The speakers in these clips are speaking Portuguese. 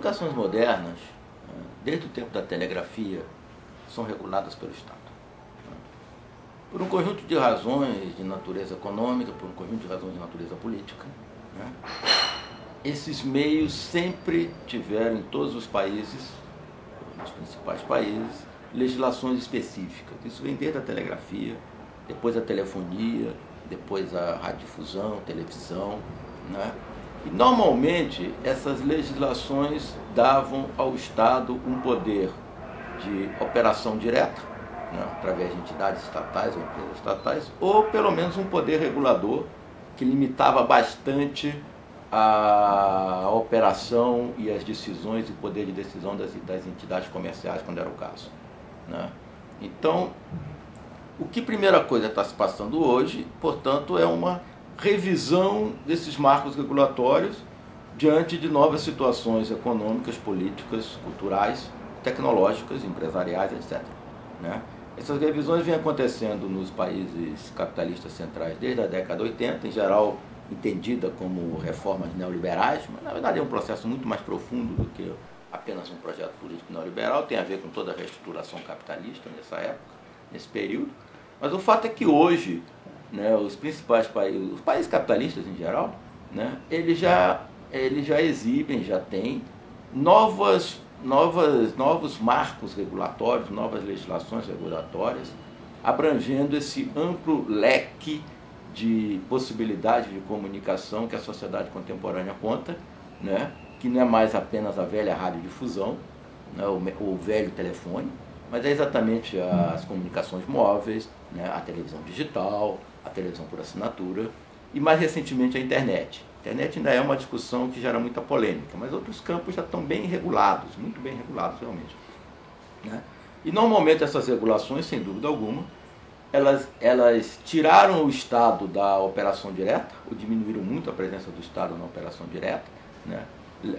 comunicações modernas, desde o tempo da telegrafia, são reguladas pelo Estado. Por um conjunto de razões de natureza econômica, por um conjunto de razões de natureza política. Esses meios sempre tiveram, em todos os países, nos principais países, legislações específicas. Isso vem desde a telegrafia, depois a telefonia, depois a radiodifusão, televisão. E normalmente essas legislações davam ao Estado um poder de operação direta, através de entidades estatais ou empresas estatais, ou pelo menos um poder regulador que limitava bastante a operação e as decisões e o poder de decisão das entidades comerciais, quando era o caso. Então, o que primeira coisa está se passando hoje, portanto, é uma revisão desses marcos regulatórios diante de novas situações econômicas, políticas, culturais, tecnológicas, empresariais, etc. Essas revisões vêm acontecendo nos países capitalistas centrais desde a década de 80, em geral entendida como reformas neoliberais, mas na verdade é um processo muito mais profundo do que apenas um projeto político neoliberal, tem a ver com toda a reestruturação capitalista nessa época, nesse período. Mas o fato é que hoje, os principais países, os países capitalistas em geral, eles já exibem, já têm novos marcos regulatórios, novas legislações regulatórias, abrangendo esse amplo leque de possibilidades de comunicação que a sociedade contemporânea conta, que não é mais apenas a velha radiodifusão, o velho telefone, mas é exatamente as comunicações móveis, a televisão digital, a televisão por assinatura e, mais recentemente, a internet. A internet ainda é uma discussão que gera muita polêmica, mas outros campos já estão bem regulados, muito bem regulados realmente. E normalmente essas regulações, sem dúvida alguma, elas tiraram o Estado da operação direta, ou diminuíram muito a presença do Estado na operação direta.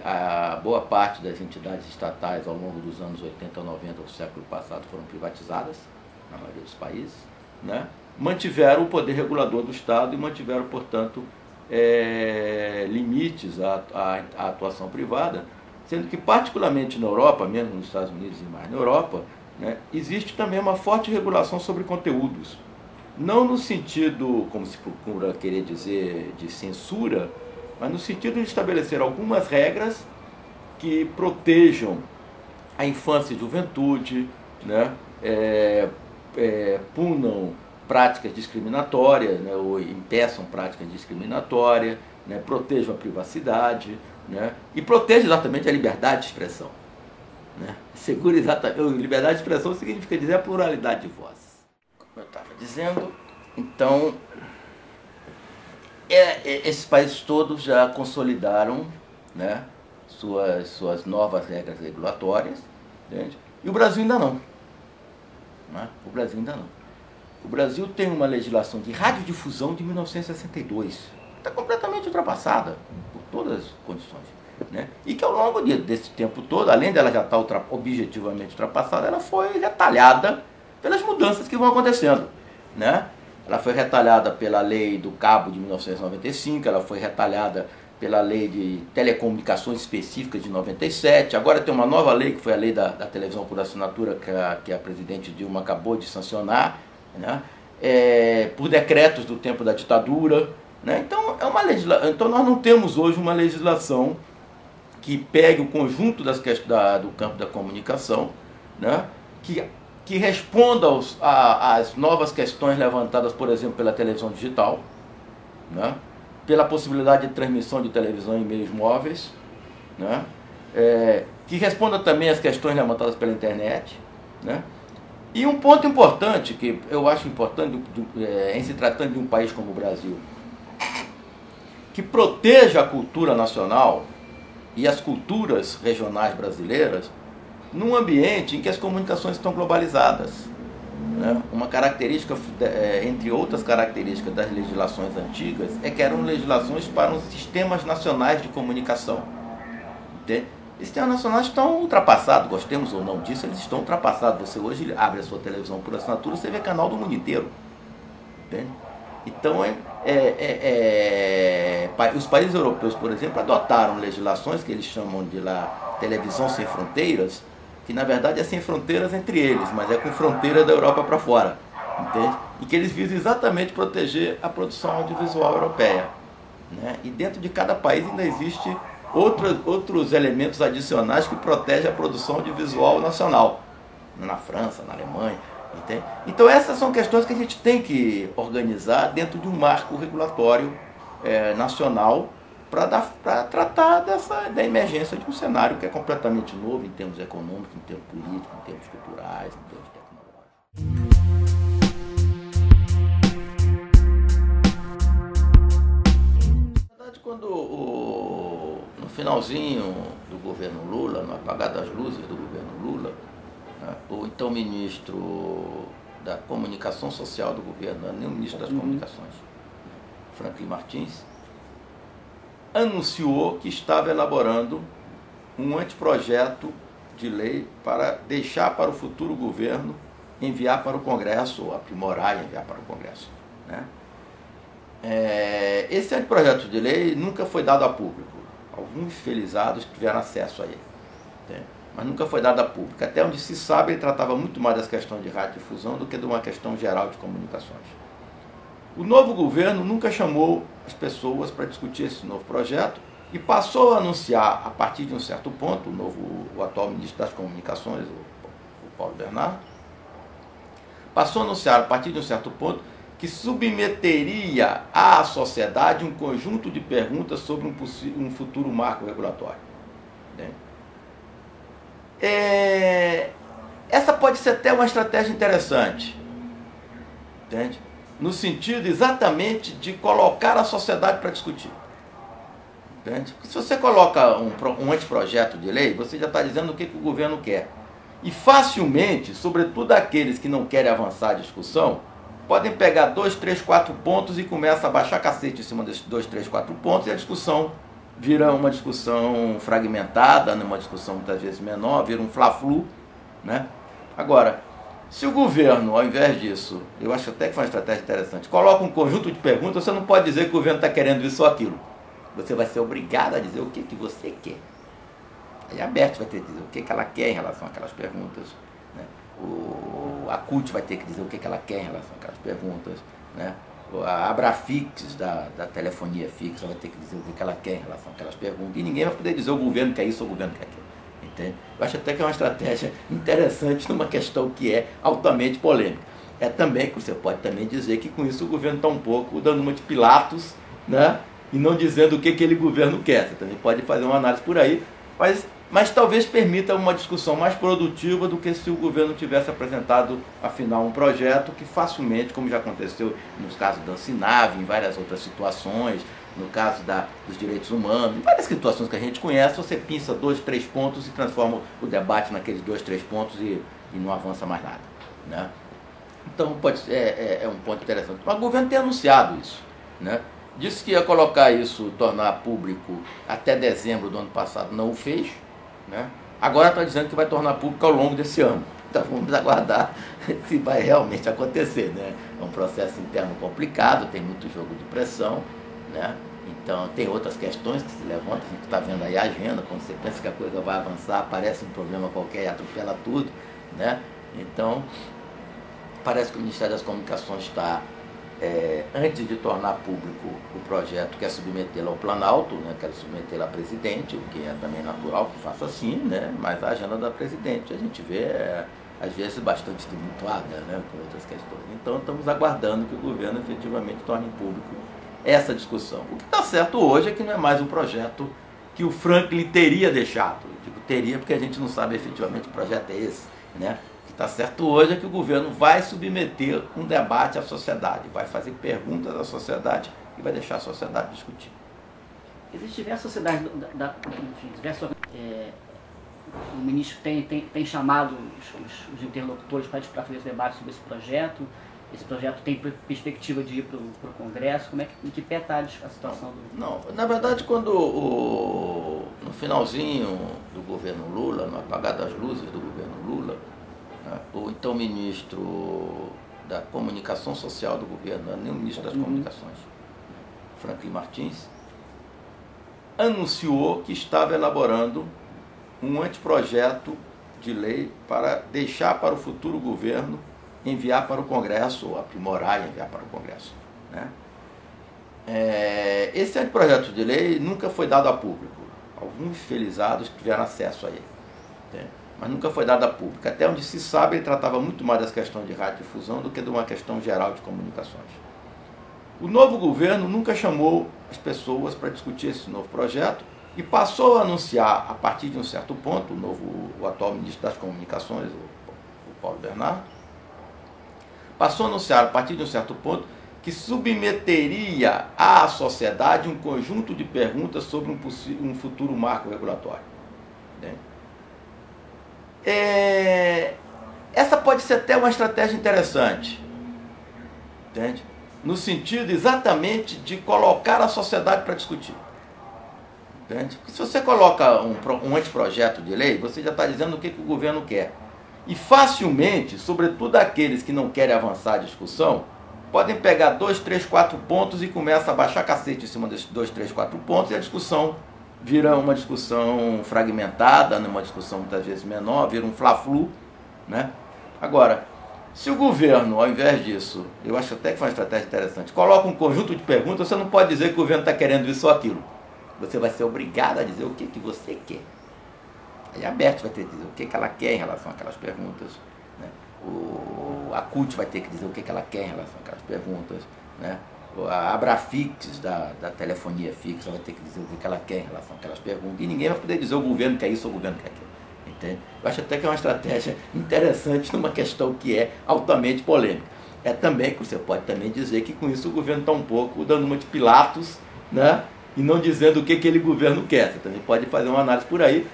A boa parte das entidades estatais ao longo dos anos 80 ou 90 do século passado foram privatizadas, na maioria dos países. Mantiveram o poder regulador do Estado e mantiveram, portanto, limites à atuação privada, sendo que, particularmente na Europa, mesmo nos Estados Unidos e mais na Europa, existe também uma forte regulação sobre conteúdos. Não no sentido, como se procura querer dizer, de censura, mas no sentido de estabelecer algumas regras que protejam a infância e juventude, punam práticas discriminatórias, ou impeçam práticas discriminatórias, protejam a privacidade, e protejam exatamente a liberdade de expressão. Segura exatamente. Liberdade de expressão significa dizer a pluralidade de vozes. Como eu estava dizendo, então, esses países todos já consolidaram suas novas regras regulatórias, entende? E o Brasil ainda não. O Brasil ainda não. O Brasil tem uma legislação de radiodifusão de 1962. Está completamente ultrapassada por todas as condições. E que ao longo desse tempo todo, além dela já estar objetivamente ultrapassada, ela foi retalhada pelas mudanças que vão acontecendo. Ela foi retalhada pela lei do cabo de 1995, ela foi retalhada pela lei de telecomunicações específicas de 97, agora tem uma nova lei, que foi a lei da televisão por assinatura, que a presidente Dilma acabou de sancionar, por decretos do tempo da ditadura. Então, então nós não temos hoje uma legislação que pegue o conjunto do campo da comunicação, que responda às novas questões levantadas, por exemplo, pela televisão digital, pela possibilidade de transmissão de televisão em meios móveis, que responda também às questões levantadas pela internet. E um ponto importante, que eu acho importante em se tratando de um país como o Brasil, que proteja a cultura nacional e as culturas regionais brasileiras num ambiente em que as comunicações estão globalizadas. Uma característica, entre outras características das legislações antigas, é que eram legislações para os sistemas nacionais de comunicação. Entende? Os sistemas nacionais estão ultrapassados, gostemos ou não disso, eles estão ultrapassados. Você hoje abre a sua televisão por assinatura, você vê canal do mundo inteiro. Entende? Então, os países europeus, por exemplo, adotaram legislações que eles chamam de lá televisão sem fronteiras, que na verdade é sem fronteiras entre eles, mas é com fronteira da Europa para fora, entende? E que eles visam exatamente proteger a produção audiovisual europeia, né? E dentro de cada país ainda existe outros elementos adicionais que protegem a produção audiovisual nacional, na França, na Alemanha, entende? Então essas são questões que a gente tem que organizar dentro de um marco regulatório nacional para tratar da emergência de um cenário que é completamente novo em termos econômicos, em termos políticos, em termos culturais, em termos tecnológicos. Na verdade, no finalzinho do governo Lula, no apagar das luzes do governo Lula, né, o então ministro da Comunicação Social do governo, nem o ministro das Comunicações, Franklin Martins, anunciou que estava elaborando um anteprojeto de lei para deixar para o futuro governo enviar para o Congresso, ou aprimorar e enviar para o Congresso, né? Esse anteprojeto de lei nunca foi dado a público. Alguns felizados tiveram acesso a ele, né? Mas nunca foi dado a público. Até onde se sabe, ele tratava muito mais das questões de radiodifusão do que de uma questão geral de comunicações. O novo governo nunca chamou as pessoas para discutir esse novo projeto e passou a anunciar, a partir de um certo ponto, o atual ministro das Comunicações, o Paulo Bernardo, passou a anunciar, a partir de um certo ponto, que submeteria à sociedade um conjunto de perguntas sobre um futuro marco regulatório, né? Essa pode ser até uma estratégia interessante, entende? No sentido exatamente de colocar a sociedade para discutir, entende? Porque se você coloca um anteprojeto de lei, você já está dizendo o que o governo quer. E facilmente, sobretudo aqueles que não querem avançar a discussão, podem pegar 2, 3, 4 pontos e começam a baixar cacete em cima desses 2, 3, 4 pontos, e a discussão vira uma discussão fragmentada, uma discussão muitas vezes menor, vira um fla-flu, né? Agora, se o governo, ao invés disso, eu acho até que foi uma estratégia interessante, coloca um conjunto de perguntas, você não pode dizer que o governo está querendo isso ou aquilo. Você vai ser obrigado a dizer o que você quer. Aí a Bert vai ter que dizer o que ela quer em relação àquelas perguntas, né? A CUT vai ter que dizer o que ela quer em relação àquelas perguntas, né? A Abrafix da telefonia fixa vai ter que dizer o que ela quer em relação àquelas perguntas. E ninguém vai poder dizer o governo quer isso ou o governo quer aquilo. Entende? Eu acho até que é uma estratégia interessante numa questão que é altamente polêmica. É também que você pode também dizer que com isso o governo está um pouco dando uma de Pilatos, né? E não dizendo o que aquele governo quer. Você também pode fazer uma análise por aí, mas talvez permita uma discussão mais produtiva do que se o governo tivesse apresentado, afinal, um projeto que facilmente, como já aconteceu nos casos da Ancinave, em várias outras situações, no caso dos direitos humanos, em várias situações que a gente conhece, você pinça 2, 3 pontos e transforma o debate naqueles 2, 3 pontos e não avança mais nada, né? Então é um ponto interessante. Mas o governo tem anunciado isso, né? Disse que ia colocar isso, tornar público até dezembro do ano passado, não o fez, né? Agora está dizendo que vai tornar público ao longo desse ano. Então vamos aguardar se vai realmente acontecer, né? É um processo interno complicado, tem muito jogo de pressão, né? Então tem outras questões que se levantam, a gente está vendo aí a agenda, quando você pensa que a coisa vai avançar, aparece um problema qualquer e atropela tudo, né? Então parece que o Ministério das Comunicações está, antes de tornar público o projeto, quer submetê-lo ao Planalto, né? Quer submetê-lo à presidente, o que é também natural que faça assim, né? Mas a agenda da presidente a gente vê, às vezes, bastante tumultuada, né? Com outras questões. Então estamos aguardando que o governo efetivamente torne público essa discussão. O que está certo hoje é que não é mais um projeto que o Franklin teria deixado. Eu digo teria porque a gente não sabe efetivamente que projeto é esse, né? O que está certo hoje é que o governo vai submeter um debate à sociedade, vai fazer perguntas à sociedade e vai deixar a sociedade discutir. Existe diversas sociedades, o ministro tem chamado os interlocutores para fazer esse debate sobre esse projeto. Esse projeto tem perspectiva de ir para o Congresso? Em que pé está a situação? Não, na verdade, no finalzinho do governo Lula, no apagar das luzes do governo Lula, né, o então ministro da comunicação social do governo, não era nem o ministro das comunicações, Franklin Martins, anunciou que estava elaborando um anteprojeto de lei para deixar para o futuro governo enviar para o Congresso, ou aprimorar e enviar para o Congresso, né? Esse anteprojeto de lei nunca foi dado a público. Alguns felizados tiveram acesso a ele, né? Mas nunca foi dado a público. Até onde se sabe, ele tratava muito mais das questões de radiodifusão do que de uma questão geral de comunicações. O novo governo nunca chamou as pessoas para discutir esse novo projeto e passou a anunciar, a partir de um certo ponto, o atual ministro das Comunicações, o Paulo Bernardo, passou a anunciar, a partir de um certo ponto, que submeteria à sociedade um conjunto de perguntas sobre um futuro marco regulatório, né? Essa pode ser até uma estratégia interessante, entende? No sentido exatamente de colocar a sociedade para discutir, entende? Porque se você coloca um anteprojeto de lei, você já está dizendo o que o governo quer. E facilmente, sobretudo aqueles que não querem avançar a discussão, podem pegar 2, 3, 4 pontos e começam a baixar cacete em cima desses 2, 3, 4 pontos, e a discussão vira uma discussão fragmentada, uma discussão muitas vezes menor, vira um fla-flu, né? Agora, se o governo, ao invés disso, eu acho até que foi uma estratégia interessante, coloca um conjunto de perguntas, você não pode dizer que o governo está querendo isso ou aquilo. Você vai ser obrigado a dizer o que você quer. Aí a Bert vai ter que dizer o que ela quer em relação àquelas perguntas, né? A CUT vai ter que dizer o que ela quer em relação àquelas perguntas, né? A Abrafix da telefonia fixa vai ter que dizer o que ela quer em relação àquelas perguntas. E ninguém vai poder dizer o governo quer isso ou o governo quer aquilo. Entende? Eu acho até que é uma estratégia interessante numa questão que é altamente polêmica. É também que você pode também dizer que com isso o governo está um pouco dando uma de Pilatos, né? E não dizendo o que aquele governo quer. Você também pode fazer uma análise por aí,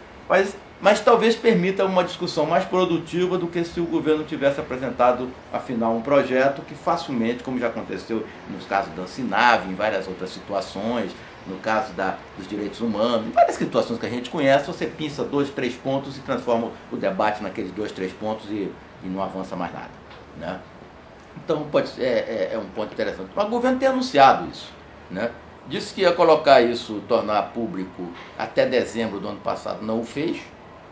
mas talvez permita uma discussão mais produtiva do que se o governo tivesse apresentado, afinal, um projeto que facilmente, como já aconteceu nos casos da Ancinave, em várias outras situações, no caso dos direitos humanos, em várias situações que a gente conhece, você pinça 2, 3 pontos e transforma o debate naqueles 2, 3 pontos e não avança mais nada, né? Então pode ser, é um ponto interessante. Mas o governo tem anunciado isso, né? Disse que ia colocar isso, tornar público até dezembro do ano passado, não o fez,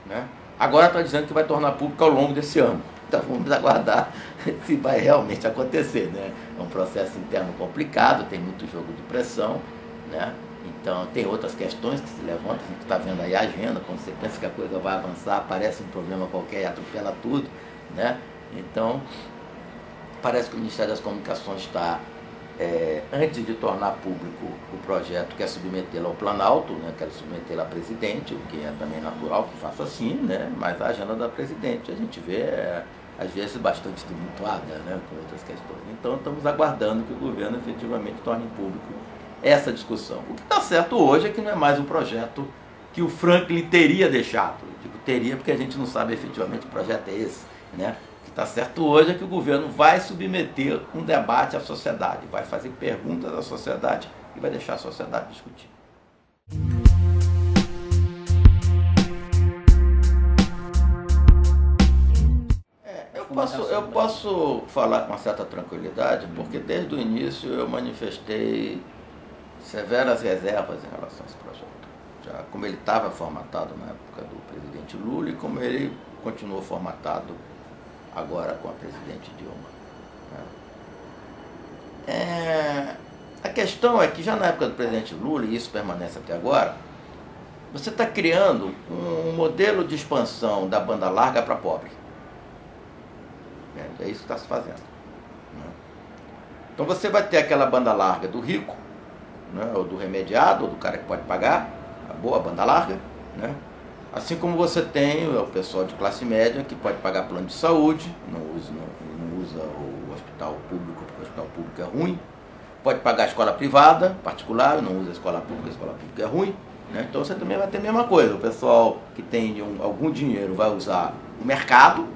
né? Agora está dizendo que vai tornar público ao longo desse ano. Então vamos aguardar se vai realmente acontecer, né? É um processo interno complicado, tem muito jogo de pressão, né? Então tem outras questões que se levantam, a gente está vendo aí a agenda, quando você pensa que a coisa vai avançar, aparece um problema qualquer e atropela tudo, né? Então parece que o Ministério das Comunicações está, antes de tornar público o projeto, quer submetê-lo ao Planalto, né? Quer submetê-lo à presidente, o que é também natural que faça assim, né? Mas a agenda da presidente a gente vê, às vezes, bastante tumultuada, né? Com outras questões. Então estamos aguardando que o governo efetivamente torne público essa discussão. O que está certo hoje é que não é mais um projeto que o Franklin teria deixado. Eu digo teria porque a gente não sabe efetivamente que projeto é esse, né? O que está certo hoje é que o governo vai submeter um debate à sociedade, vai fazer perguntas à sociedade e vai deixar a sociedade discutir. Eu posso falar com uma certa tranquilidade, porque desde o início eu manifestei severas reservas em relação a esse projeto. Já como ele estava formatado na época do presidente Lula e como ele continuou formatado agora com a presidente Dilma, né? A questão é que já na época do presidente Lula, e isso permanece até agora, você está criando um modelo de expansão da banda larga para pobre. É isso que está se fazendo, né? Então você vai ter aquela banda larga do rico, né, ou do remediado, ou do cara que pode pagar, a boa banda larga, né? Assim como você tem o pessoal de classe média que pode pagar plano de saúde, não usa o hospital público, porque o hospital público é ruim, pode pagar a escola privada, particular, não usa a escola pública é ruim, né? Então você também vai ter a mesma coisa, o pessoal que tem algum dinheiro vai usar o mercado,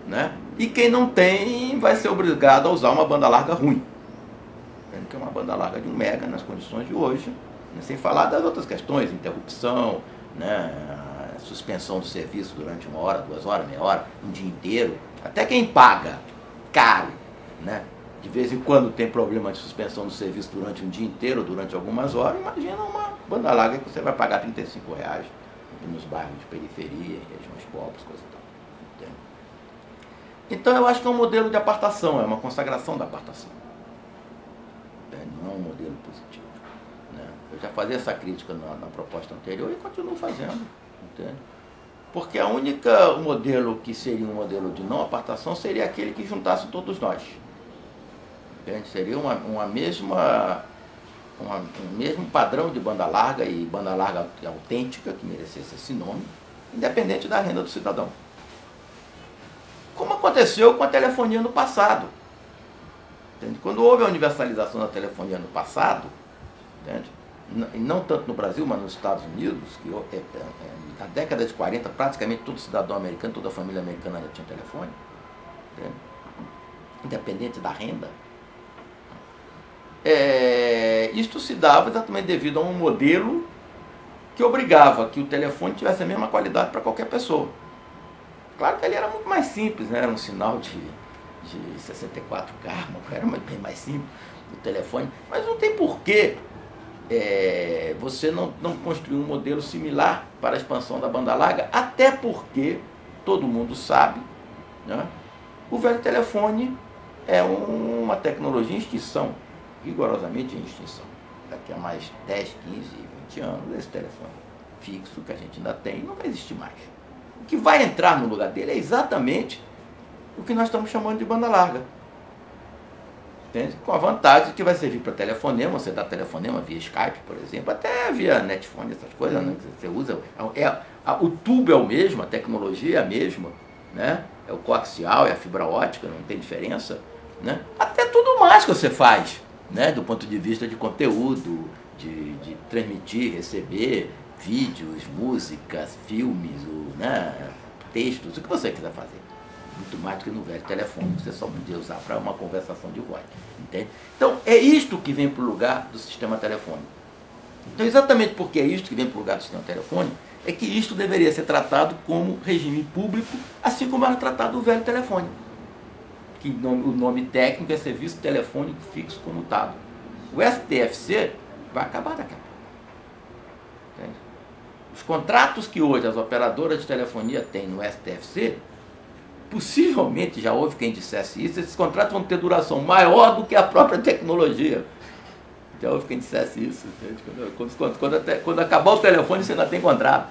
né? E quem não tem vai ser obrigado a usar uma banda larga ruim, que é uma banda larga de 1 mega nas condições de hoje, né? Sem falar das outras questões, interrupção, né? Suspensão do serviço durante 1 hora, 2 horas, meia hora, um dia inteiro. Até quem paga caro né? De vez em quando tem problema de suspensão do serviço durante um dia inteiro, durante algumas horas. Imagina uma banda larga que você vai pagar R$ 35 nos bairros de periferia, em regiões pobres, coisa e tal. Entende? Então eu acho que é um modelo de apartação, é uma consagração da apartação. Entende? Não é um modelo positivo. Né? Eu já fazia essa crítica na proposta anterior e continuo fazendo. Entende? Porque o único modelo que seria um modelo de não apartação seria aquele que juntasse todos nós. Entende? Seria um mesmo padrão de banda larga e banda larga autêntica, que merecesse esse nome, independente da renda do cidadão. Como aconteceu com a telefonia no passado. Entende? Quando houve a universalização da telefonia no passado, entende? E não tanto no Brasil, mas nos Estados Unidos, que na década de 40, praticamente todo cidadão americano, toda a família americana já tinha telefone, entende? Independente da renda. Isto se dava exatamente devido a um modelo que obrigava que o telefone tivesse a mesma qualidade para qualquer pessoa. Claro que ele era muito mais simples, né? Era um sinal de 64K, era bem mais simples o telefone, mas não tem porquê você não construir um modelo similar para a expansão da banda larga, até porque todo mundo sabe, né? O velho telefone é uma tecnologia em extinção, rigorosamente em extinção. Daqui a mais 10, 15, 20 anos, esse telefone fixo que a gente ainda tem não vai existir mais. O que vai entrar no lugar dele é exatamente o que nós estamos chamando de banda larga. Entende? Com a vantagem de que vai servir para telefonema, você dá telefonema via Skype, por exemplo, até via netphone, essas coisas, né, que você usa. O tubo é o mesmo, a tecnologia é a mesma, né? É o coaxial, é a fibra ótica, não tem diferença. Né? Até tudo mais que você faz, né? Do ponto de vista de conteúdo, de transmitir, receber vídeos, músicas, filmes, né? Textos, o que você quiser fazer. Muito mais do que no velho telefone, que você só podia usar para uma conversação de voz. Entende? Então, é isto que vem para o lugar do sistema telefônico. Então, exatamente porque é isto que vem para o lugar do sistema telefônico, é que isto deveria ser tratado como regime público, assim como era tratado o velho telefone. Que o nome técnico é Serviço Telefônico Fixo Comutado. O STFC vai acabar daqui a pouco. Entende? Os contratos que hoje as operadoras de telefonia têm no STFC, possivelmente, já houve quem dissesse isso, esses contratos vão ter duração maior do que a própria tecnologia. Já houve quem dissesse isso. Entende? Quando acabar o telefone, você ainda tem contrato.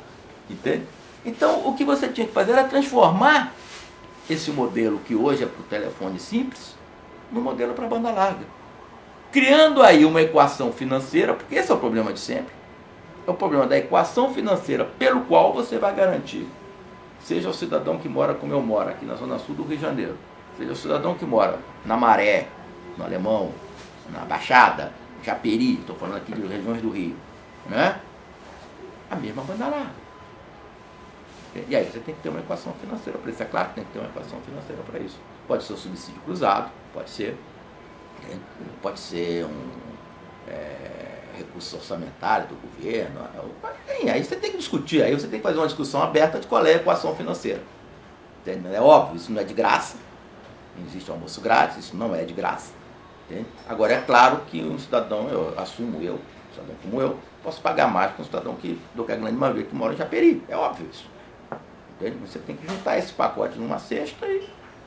Entende? Então, o que você tinha que fazer era transformar esse modelo que hoje é para o telefone simples, no modelo para a banda larga. Criando aí uma equação financeira, porque esse é o problema de sempre. É o problema da equação financeira pelo qual você vai garantir, seja o cidadão que mora como eu moro, aqui na Zona Sul do Rio de Janeiro, seja o cidadão que mora na Maré, no Alemão, na Baixada, Japeri, estou falando aqui de regiões do Rio, né? A mesma banda larga. E aí você tem que ter uma equação financeira para isso. É claro que tem que ter uma equação financeira para isso. Pode ser o subsídio cruzado, pode ser recurso orçamentário do governo. Aí você tem que discutir, aí você tem que fazer uma discussão aberta de qual é a equação financeira. Entende? É óbvio, isso não é de graça. Não existe almoço grátis, isso não é de graça. Entende? Agora é claro que um cidadão, um cidadão como eu, posso pagar mais que um cidadão do que a grande maioria que mora em Japeri. É óbvio isso. Entende? Você tem que juntar esse pacote numa cesta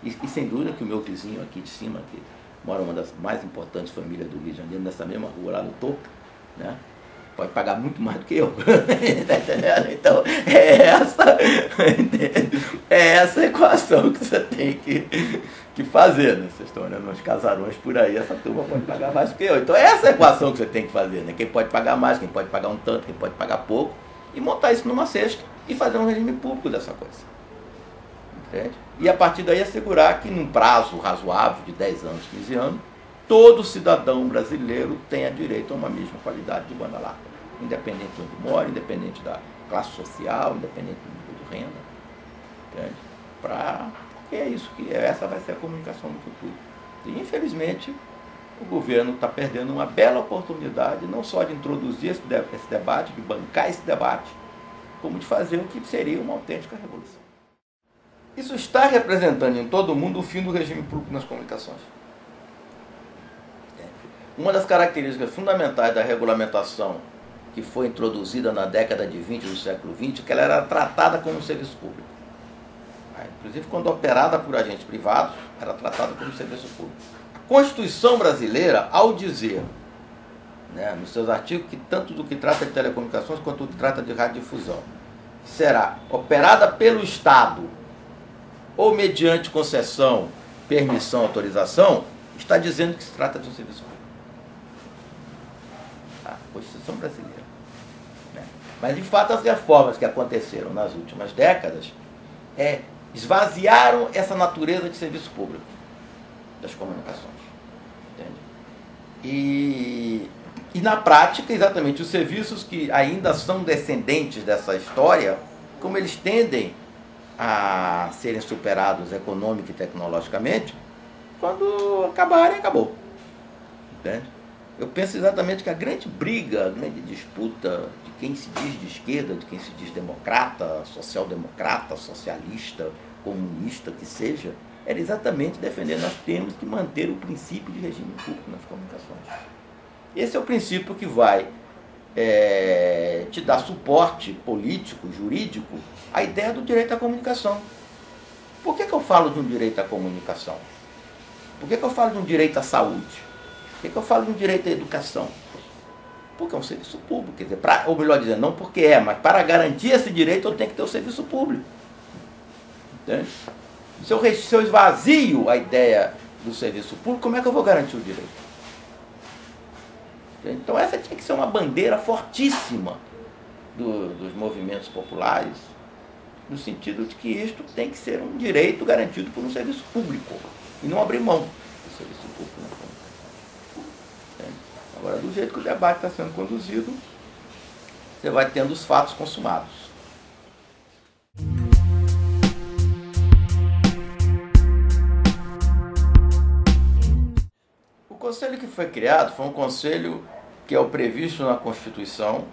e sem dúvida que o meu vizinho aqui de cima, que mora uma das mais importantes famílias do Rio de Janeiro, nessa mesma rua lá no topo, né? Pode pagar muito mais do que eu. Tá entendendo? Então, é essa equação que você tem que fazer, né? Vocês estão olhando uns casarões por aí, essa turma pode pagar mais do que eu. Então, é essa equação que você tem que fazer, né? Quem pode pagar mais, quem pode pagar um tanto, quem pode pagar pouco, e montar isso numa cesta e fazer um regime público dessa coisa. Entende? E a partir daí assegurar que num prazo razoável de 10 anos, 15 anos, todo cidadão brasileiro tenha direito a uma mesma qualidade de banda larga, independente de onde mora, independente da classe social, independente do nível de renda. Entende? Porque é isso, essa vai ser a comunicação no futuro. E infelizmente o governo está perdendo uma bela oportunidade, não só de introduzir esse debate, de bancar esse debate, como de fazer o que seria uma autêntica revolução. Isso está representando em todo o mundo o fim do regime público nas comunicações. uma das características fundamentais da regulamentação que foi introduzida na década de 20 do século XX é que ela era tratada como um serviço público. Inclusive, quando operada por agentes privados, era tratada como um serviço público. A Constituição brasileira, ao dizer, né, nos seus artigos, que tanto do que trata de telecomunicações quanto do que trata de radiodifusão, será operada pelo Estado ou mediante concessão, permissão, autorização, está dizendo que se trata de um serviço público. A Constituição brasileira. Né? Mas, de fato, as reformas que aconteceram nas últimas décadas esvaziaram essa natureza de serviço público das comunicações. Entende? E na prática, exatamente, os serviços que ainda são descendentes dessa história, como eles tendem a serem superados econômica e tecnologicamente, quando acabarem, acabou. Entende? Eu penso exatamente que a grande briga, a grande disputa de quem se diz de esquerda, de quem se diz democrata, social-democrata, socialista, comunista, que seja, era exatamente defender nós temos que manter o princípio de regime público nas comunicações. Esse é o princípio que vai te dar suporte político, jurídico, à ideia do direito à comunicação. Por que eu falo de um direito à comunicação? Por que eu falo de um direito à saúde? Por que eu falo de um direito à educação? Porque é um serviço público. Quer dizer, ou melhor dizendo, não porque mas para garantir esse direito eu tenho que ter o serviço público. Entende? Se eu esvazio a ideia do serviço público, como é que eu vou garantir o direito? Então essa tinha que ser uma bandeira fortíssima dos movimentos populares, no sentido de que isto tem que ser um direito garantido por um serviço público, e não abrir mão do serviço público na comunicação. Agora, do jeito que o debate está sendo conduzido, você vai tendo os fatos consumados. O conselho que foi criado foi um conselho que é o previsto na Constituição,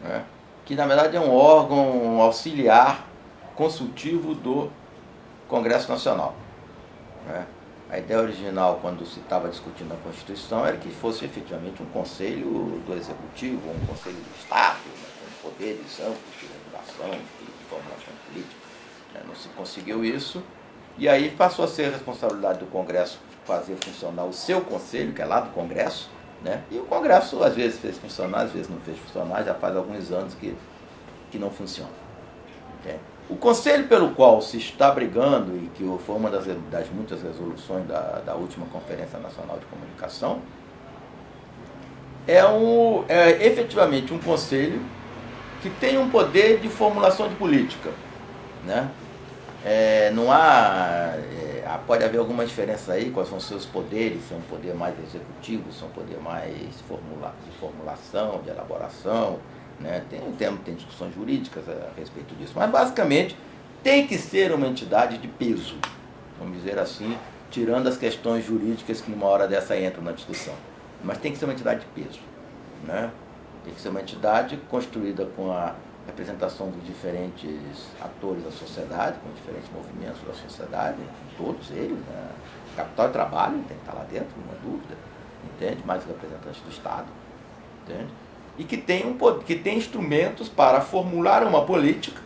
né, que na verdade é um órgão auxiliar consultivo do Congresso Nacional. Né? A ideia original, quando se estava discutindo a Constituição, era que fosse efetivamente um conselho do Executivo, um conselho do Estado, né, com poderes amplos de regulação, de formulação política. Né? Não se conseguiu isso, e aí passou a ser a responsabilidade do Congresso fazer funcionar o seu conselho, que é lá do Congresso, né? E o Congresso às vezes fez funcionar, às vezes não fez funcionar, já faz alguns anos que não funciona. O conselho pelo qual se está brigando, e que foi uma das muitas resoluções da última Conferência Nacional de Comunicação, é efetivamente um conselho que tem um poder de formulação de política. Né? Não há... pode haver alguma diferença aí, quais são os seus poderes, se é um poder mais executivo, se é um poder mais de formulação, de elaboração, né? Tem discussões jurídicas a respeito disso, mas basicamente tem que ser uma entidade de peso, vamos dizer assim, tirando as questões jurídicas que numa hora dessa entram na discussão, mas tem que ser uma entidade de peso, né? Tem que ser uma entidade construída com a representação dos diferentes atores da sociedade, com os diferentes movimentos da sociedade, todos eles, né? Capital e trabalho tem que estar lá dentro, não há dúvida, entende? Mais representantes do Estado, entende? E que tem instrumentos para formular uma política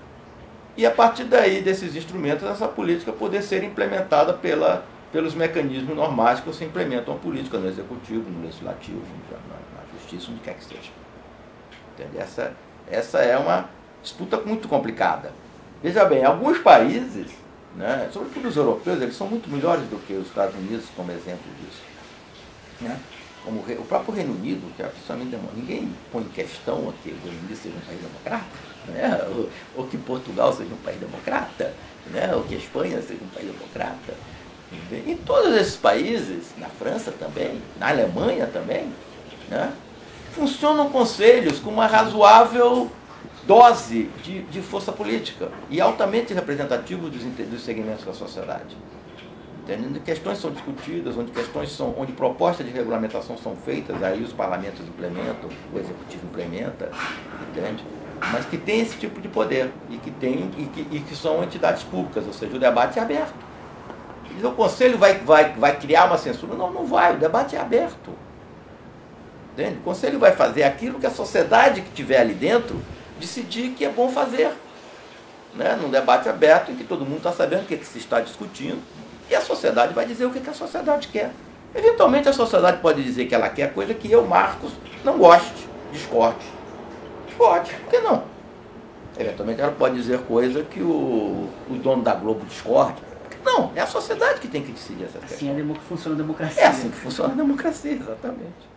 e, a partir daí, desses instrumentos, essa política poder ser implementada pelos mecanismos normais que você implementa uma política no Executivo, no Legislativo, na Justiça, onde quer que seja. Entende? Essa é uma disputa muito complicada. Veja bem, alguns países, né, sobretudo os europeus, eles são muito melhores do que os Estados Unidos como exemplo disso. Né? Como o próprio Reino Unido, que é absolutamente ninguém põe em questão que o Reino Unido seja um país democrata, né? ou que Portugal seja um país democrata, né? Ou que a Espanha seja um país democrata. Em todos esses países, na França também, na Alemanha também, né? Funcionam conselhos com uma razoável dose de força política e altamente representativos dos segmentos da sociedade. Entendendo? Questões são discutidas, onde propostas de regulamentação são feitas, aí os parlamentos implementam, o executivo implementa, entende? Mas que tem esse tipo de poder e que são entidades públicas, ou seja, o debate é aberto. O conselho vai criar uma censura? Não vai, o debate é aberto. Entende? O conselho vai fazer aquilo que a sociedade que tiver ali dentro decidir que é bom fazer. Né? Num debate aberto em que todo mundo está sabendo o que se está discutindo e a sociedade vai dizer o que a sociedade quer. Eventualmente a sociedade pode dizer que ela quer coisa que eu, Marcos, não goste, discorde. Pode, por que não? Eventualmente ela pode dizer coisa que o dono da Globo discorde. Não, é a sociedade que tem que decidir essas questões. Assim funciona a democracia. É assim que funciona a democracia, exatamente.